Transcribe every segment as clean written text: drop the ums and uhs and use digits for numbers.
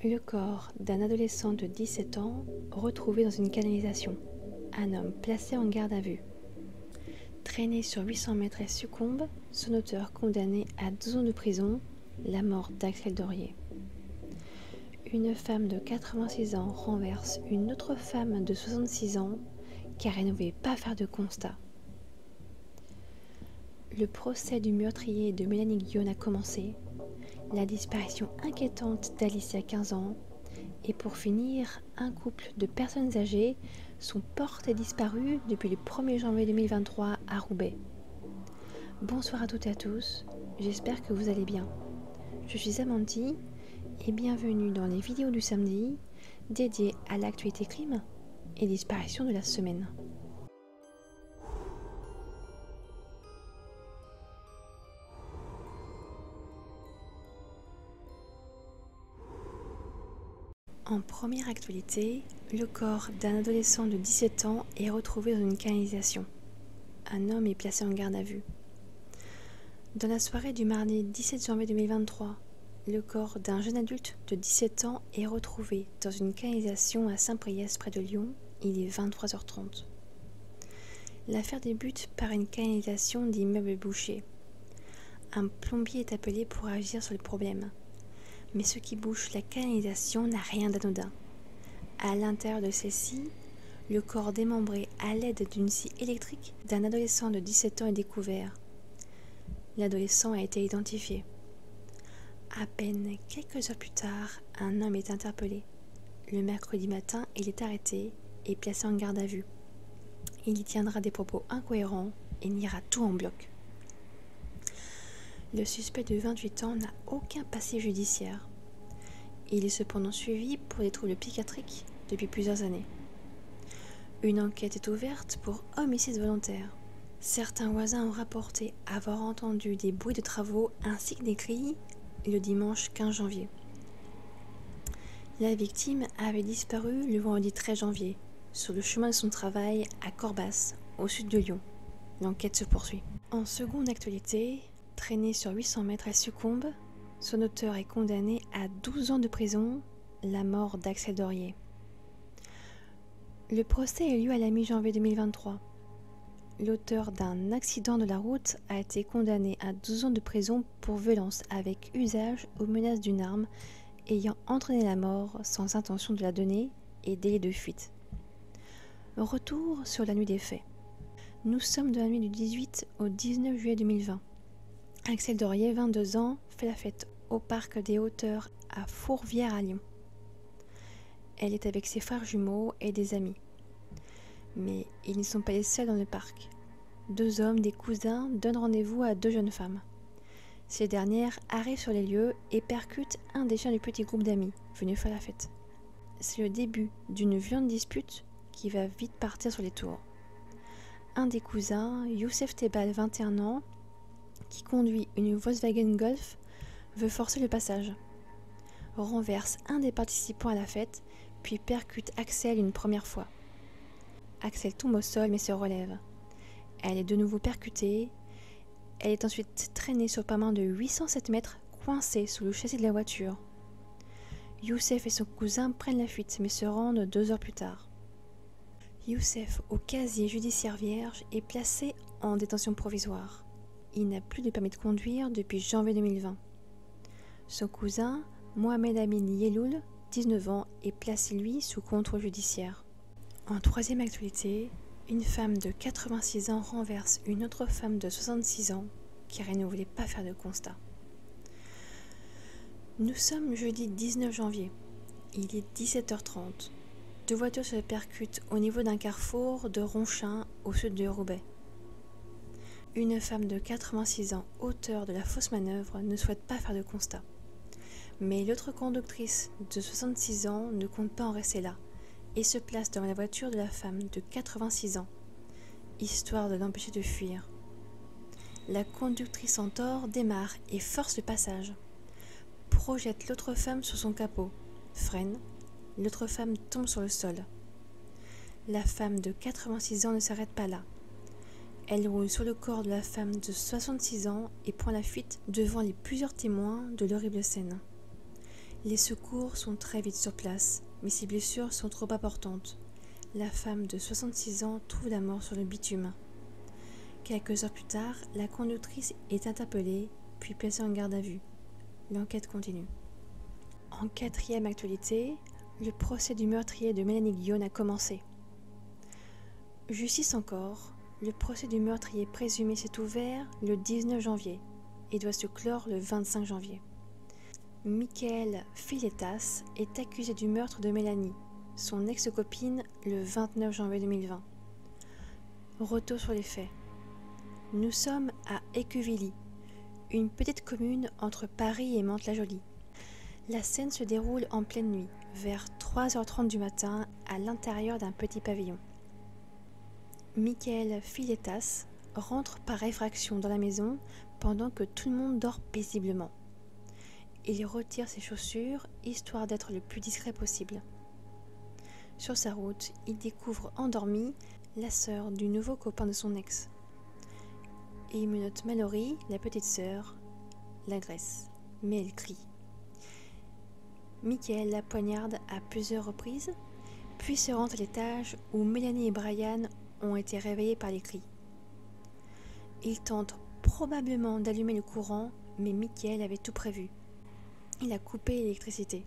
Le corps d'un adolescent de 17 ans retrouvé dans une canalisation. Un homme placé en garde à vue. Traîné sur 800 mètres et succombe, son auteur condamné à 12 ans de prison, la mort d'Axel Dorier. Une femme de 86 ans renverse une autre femme de 66 ans car elle ne voulait pas faire de constat. Le procès du meurtrier de Mélanie Guillaume a commencé, la disparition inquiétante d'Alicia 15 ans, et pour finir, un couple de personnes âgées sont portées disparues depuis le 1er janvier 2023 à Roubaix. Bonsoir à toutes et à tous, j'espère que vous allez bien. Je suis Amanti et bienvenue dans les vidéos du samedi dédiées à l'actualité crime et disparition de la semaine. En première actualité, le corps d'un adolescent de 17 ans est retrouvé dans une canalisation. Un homme est placé en garde à vue. Dans la soirée du mardi 17 janvier 2023, le corps d'un jeune adulte de 17 ans est retrouvé dans une canalisation à Saint-Priest près de Lyon. Il est 23h30. L'affaire débute par une canalisation d'immeubles bouchés. Un plombier est appelé pour agir sur le problème. Mais ce qui bouche la canalisation n'a rien d'anodin. À l'intérieur de celle-ci, le corps démembré à l'aide d'une scie électrique d'un adolescent de 17 ans est découvert. L'adolescent a été identifié. À peine quelques heures plus tard, un homme est interpellé. Le mercredi matin, il est arrêté et placé en garde à vue. Il y tiendra des propos incohérents et niera tout en bloc. Le suspect de 28 ans n'a aucun passé judiciaire. Il est cependant suivi pour des troubles psychiatriques depuis plusieurs années. Une enquête est ouverte pour homicide volontaire. Certains voisins ont rapporté avoir entendu des bruits de travaux ainsi que des cris le dimanche 15 janvier. La victime avait disparu le vendredi 13 janvier sur le chemin de son travail à Corbas, au sud de Lyon. L'enquête se poursuit. En seconde actualité, traîné sur 800 mètres, elle succombe. Son auteur est condamné à 12 ans de prison, la mort d'Axel Dorier. Le procès a eu lieu à la mi-janvier 2023. L'auteur d'un accident de la route a été condamné à 12 ans de prison pour violence avec usage ou menace d'une arme ayant entraîné la mort sans intention de la donner et délit de fuite. Retour sur la nuit des faits. Nous sommes de la nuit du 18 au 19 juillet 2020. Axel Dorier, 22 ans, fait la fête au parc des Hauteurs à Fourvière à Lyon. Elle est avec ses frères jumeaux et des amis. Mais ils ne sont pas les seuls dans le parc. Deux hommes, des cousins, donnent rendez-vous à deux jeunes femmes. Ces dernières arrivent sur les lieux et percutent un des chiens du petit groupe d'amis venus faire la fête. C'est le début d'une violente dispute qui va vite partir sur les tours. Un des cousins, Youssef Tebal, 21 ans, qui conduit une Volkswagen Golf, veut forcer le passage. Renverse un des participants à la fête, puis percute Axel une première fois. Axel tombe au sol mais se relève. Elle est de nouveau percutée. Elle est ensuite traînée sur pas moins de 807 mètres, coincée sous le châssis de la voiture. Youssef et son cousin prennent la fuite mais se rendent 2 heures plus tard. Youssef, au casier judiciaire vierge, est placé en détention provisoire. Il n'a plus de permis de conduire depuis janvier 2020. Son cousin, Mohamed Amin Yeloul, 19 ans, est placé lui sous contrôle judiciaire. En troisième actualité, une femme de 86 ans renverse une autre femme de 66 ans car elle ne voulait pas faire de constat. Nous sommes jeudi 19 janvier. Il est 17h30. Deux voitures se percutent au niveau d'un carrefour de Ronchin au sud de Roubaix. Une femme de 86 ans, auteure de la fausse manœuvre, ne souhaite pas faire de constat. Mais l'autre conductrice de 66 ans ne compte pas en rester là et se place devant la voiture de la femme de 86 ans, histoire de l'empêcher de fuir. La conductrice en tort démarre et force le passage, projette l'autre femme sur son capot, freine, l'autre femme tombe sur le sol. La femme de 86 ans ne s'arrête pas là. Elle roule sur le corps de la femme de 66 ans et prend la fuite devant les plusieurs témoins de l'horrible scène. Les secours sont très vite sur place, mais ses blessures sont trop importantes. La femme de 66 ans trouve la mort sur le bitume. Quelques heures plus tard, la conductrice est interpellée, puis placée en garde à vue. L'enquête continue. En quatrième actualité, le procès du meurtrier de Mélanie Guillaume a commencé. Justice encore, le procès du meurtrier présumé s'est ouvert le 19 janvier et doit se clore le 25 janvier. Michael Filetas est accusé du meurtre de Mélanie, son ex-copine, le 29 janvier 2020. Retour sur les faits. Nous sommes à Écuvilly, une petite commune entre Paris et Mantes-la-Jolie. La scène se déroule en pleine nuit, vers 3h30 du matin, à l'intérieur d'un petit pavillon. Michael Filetas rentre par effraction dans la maison pendant que tout le monde dort paisiblement. Il retire ses chaussures, histoire d'être le plus discret possible. Sur sa route, il découvre endormie la sœur du nouveau copain de son ex. Et il menotte Mallory, la petite sœur, l'agresse, mais elle crie. Michael la poignarde à plusieurs reprises, puis se rend à l'étage où Mélanie et Brian ont été réveillés par les cris. Il tente probablement d'allumer le courant, mais Michael avait tout prévu. Il a coupé l'électricité.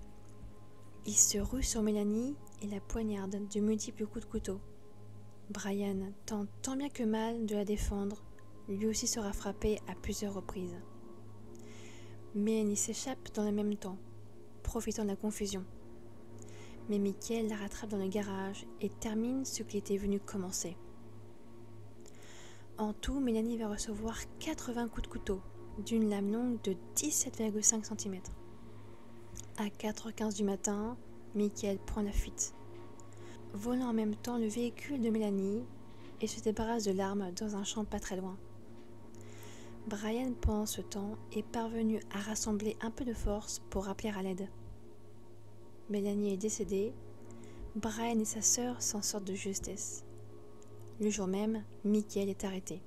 Il se rue sur Mélanie et la poignarde de multiples coups de couteau. Brian tente tant bien que mal de la défendre, lui aussi sera frappé à plusieurs reprises. Mélanie s'échappe dans le même temps, profitant de la confusion. Mais Michael la rattrape dans le garage et termine ce qu'il était venu commencer. En tout, Mélanie va recevoir 80 coups de couteau, d'une lame longue de 17,5 cm. À 4h15 du matin, Michael prend la fuite, volant en même temps le véhicule de Mélanie et se débarrasse de l'arme dans un champ pas très loin. Brian, pendant ce temps, est parvenu à rassembler un peu de force pour appeler à l'aide. Mélanie est décédée, Brian et sa sœur s'en sortent de justesse. Le jour même, Michael est arrêté.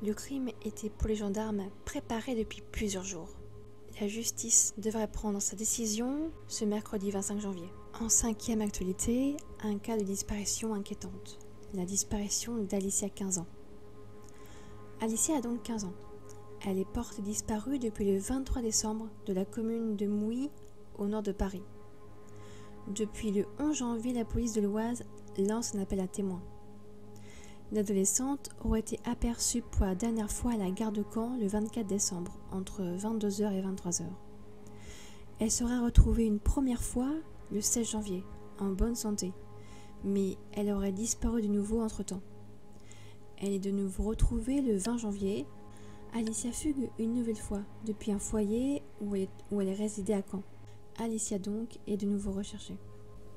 Le crime était pour les gendarmes préparé depuis plusieurs jours. La justice devrait prendre sa décision ce mercredi 25 janvier. En cinquième actualité, un cas de disparition inquiétante. La disparition d'Alicia, 15 ans. Alicia a donc 15 ans. Elle est portée disparue depuis le 23 décembre de la commune de Mouilly, au nord de Paris. Depuis le 11 janvier, la police de l'Oise lance un appel à témoins. L'adolescente aurait été aperçue pour la dernière fois à la gare de Caen le 24 décembre, entre 22h et 23h. Elle sera retrouvée une première fois le 16 janvier, en bonne santé, mais elle aurait disparu de nouveau entre-temps. Elle est de nouveau retrouvée le 20 janvier. Alicia fugue une nouvelle fois depuis un foyer où elle résidait à Caen. Alicia donc est de nouveau recherchée.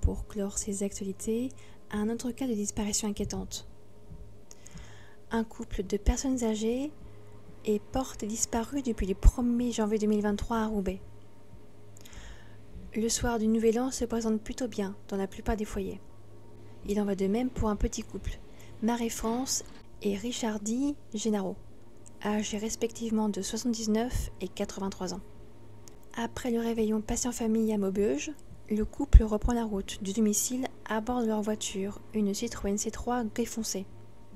Pour clore ces actualités, un autre cas de disparition inquiétante. Un couple de personnes âgées est porté disparu depuis le 1er janvier 2023 à Roubaix. Le soir du Nouvel An se présente plutôt bien dans la plupart des foyers. Il en va de même pour un petit couple, Marie-France et Richardy Génaro, âgés respectivement de 79 et 83 ans. Après le réveillon passé en famille à Maubeuge, le couple reprend la route du domicile à bord de leur voiture, une Citroën C3 gris foncé,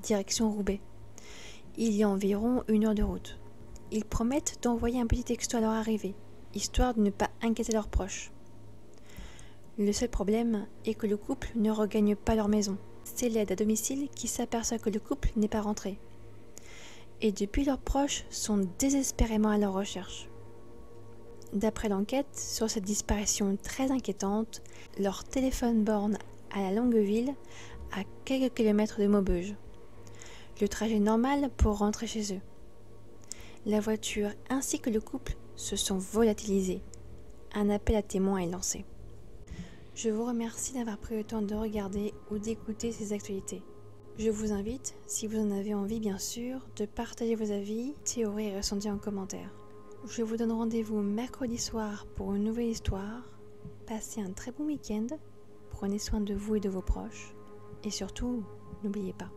direction Roubaix. Il y a environ 1 heure de route. Ils promettent d'envoyer un petit texto à leur arrivée, histoire de ne pas inquiéter leurs proches. Le seul problème est que le couple ne regagne pas leur maison. C'est l'aide à domicile qui s'aperçoit que le couple n'est pas rentré. Et depuis, leurs proches sont désespérément à leur recherche. D'après l'enquête sur cette disparition très inquiétante, leur téléphone borne à la Longueville, à quelques kilomètres de Maubeuge. Le trajet normal pour rentrer chez eux. La voiture ainsi que le couple se sont volatilisés. Un appel à témoins est lancé. Je vous remercie d'avoir pris le temps de regarder ou d'écouter ces actualités. Je vous invite, si vous en avez envie bien sûr, de partager vos avis, théories et ressentis en commentaire. Je vous donne rendez-vous mercredi soir pour une nouvelle histoire. Passez un très bon week-end, prenez soin de vous et de vos proches, et surtout, n'oubliez pas,